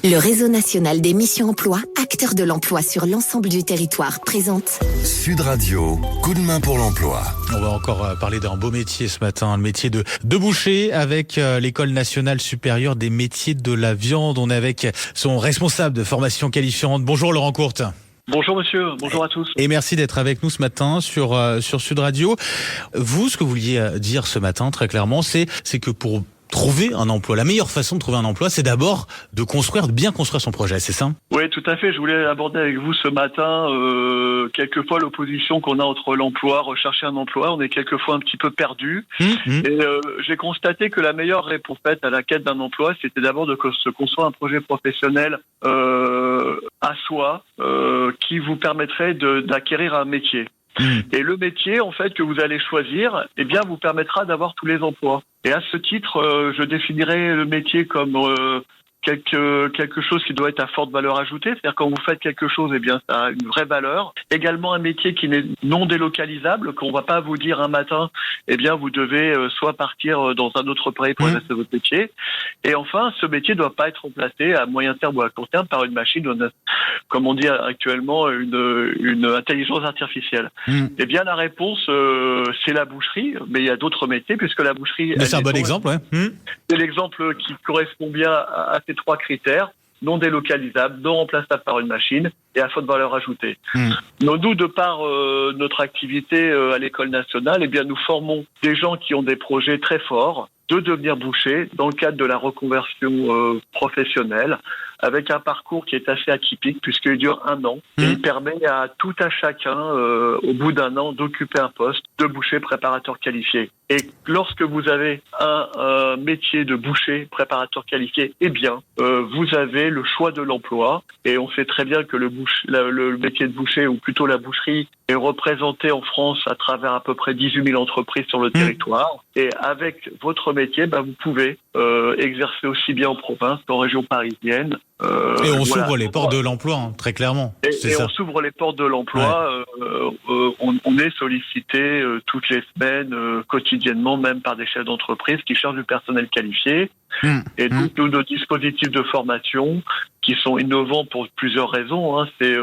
Le réseau national des missions emploi, acteur de l'emploi sur l'ensemble du territoire, présente Sud Radio, coup de main pour l'emploi. On va encore parler d'un beau métier ce matin, le métier de boucher avec l'École nationale supérieure des métiers de la viande. On est avec son responsable de formation qualifiante. Bonjour Laurent Courte. Bonjour monsieur, bonjour à tous. Et merci d'être avec nous ce matin sur Sud Radio. Vous, ce que vous vouliez dire ce matin très clairement, c'est que pour trouver un emploi, la meilleure façon de trouver un emploi, c'est d'abord de bien construire son projet, c'est ça? Oui, tout à fait. Je voulais aborder avec vous ce matin quelquefois l'opposition qu'on a entre l'emploi, rechercher un emploi. On est quelquefois un petit peu perdu. Et j'ai constaté que la meilleure réponse à la quête d'un emploi, c'était d'abord de se construire un projet professionnel à soi qui vous permettrait d'acquérir un métier. Et le métier, en fait, que vous allez choisir, eh bien, vous permettra d'avoir tous les emplois. Et à ce titre, je définirais le métier comme quelque chose qui doit être à forte valeur ajoutée, c'est-à-dire quand vous faites quelque chose, eh bien ça a une vraie valeur. Également un métier qui n'est non délocalisable, qu'on va pas vous dire un matin, eh bien vous devez soit partir dans un autre pays pour exercer votre métier. Et enfin, ce métier ne doit pas être remplacé à moyen terme ou à court terme par une machine, comme on dit actuellement, une intelligence artificielle. Eh bien la réponse, c'est la boucherie, mais il y a d'autres métiers puisque la boucherie. Mais c'est un bon exemple, ouais. C'est l'exemple qui correspond bien à ces trois critères: non délocalisable, non remplaçable par une machine et à forte valeur ajoutée. Nous, de par notre activité à l'École nationale, eh bien, nous formons des gens qui ont des projets très forts de devenir bouchers dans le cadre de la reconversion professionnelle, avec un parcours qui est assez atypique puisqu'il dure 1 an et il permet à tout un chacun, au bout d'1 an, d'occuper un poste de boucher préparateur qualifié. Et lorsque vous avez un métier de boucher préparateur qualifié, eh bien, vous avez le choix de l'emploi. Et on sait très bien que le métier de boucher, ou plutôt la boucherie, est représenté en France à travers à peu près 18 000 entreprises sur le territoire. Et avec votre métier, vous pouvez exercer aussi bien en province qu'en région parisienne. Et on s'ouvre les portes de l'emploi, très clairement. Et on s'ouvre les portes de l'emploi. On est sollicité toutes les semaines, quotidiennement, même par des chefs d'entreprise qui cherchent du personnel qualifié. Et tous nos dispositifs de formation qui sont innovants pour plusieurs raisons. C'est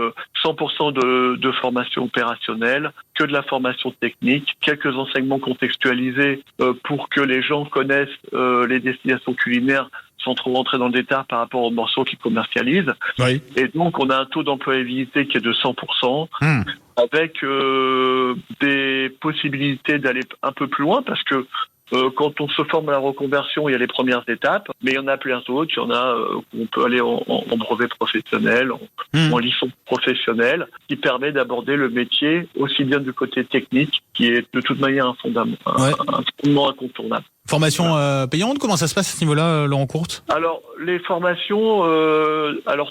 100% de formation opérationnelle, que de la formation technique, quelques enseignements contextualisés pour que les gens connaissent les destinations culinaires sans trop rentrer dans le détail par rapport aux morceaux qu'ils commercialisent. Oui. Et donc, on a un taux d'employabilité qui est de 100%, avec des possibilités d'aller un peu plus loin, parce que quand on se forme à la reconversion, il y a les premières étapes, mais il y en a plein d'autres. Il y en a où on peut aller en brevet professionnel, en licence professionnelle, qui permet d'aborder le métier aussi bien du côté technique, qui est de toute manière un fondement incontournable. Formation payante, comment ça se passe à ce niveau-là, Laurent Courte? Alors, les formations,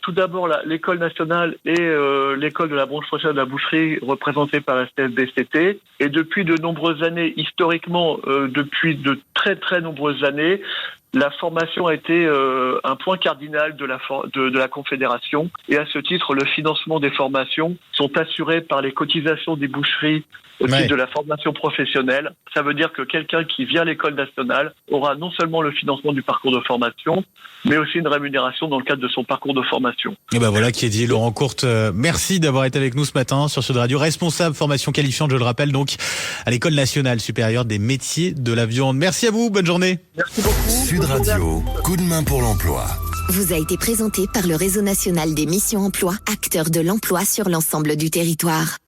tout d'abord, l'École nationale et l'École de la branche professionnelle de la boucherie, représentée par la CFBCT, et depuis de nombreuses années, historiquement, depuis de très très nombreuses années, la formation a été un point cardinal de la Confédération, et à ce titre, le financement des formations sont assurés par les cotisations des boucheries au titre de la formation professionnelle. Ça veut dire que quelqu'un qui vient à l'École nationale aura non seulement le financement du parcours de formation, mais aussi une rémunération dans le cadre de son parcours de formation. Et voilà qui est dit. Laurent Courte, merci d'avoir été avec nous ce matin sur Sud Radio, responsable formation qualifiante, je le rappelle, donc à l'École nationale supérieure des métiers de la viande. Merci à vous, bonne journée. Merci beaucoup. Sud Radio, coup de main pour l'emploi. Vous a été présenté par le réseau national des missions emploi, acteur de l'emploi sur l'ensemble du territoire.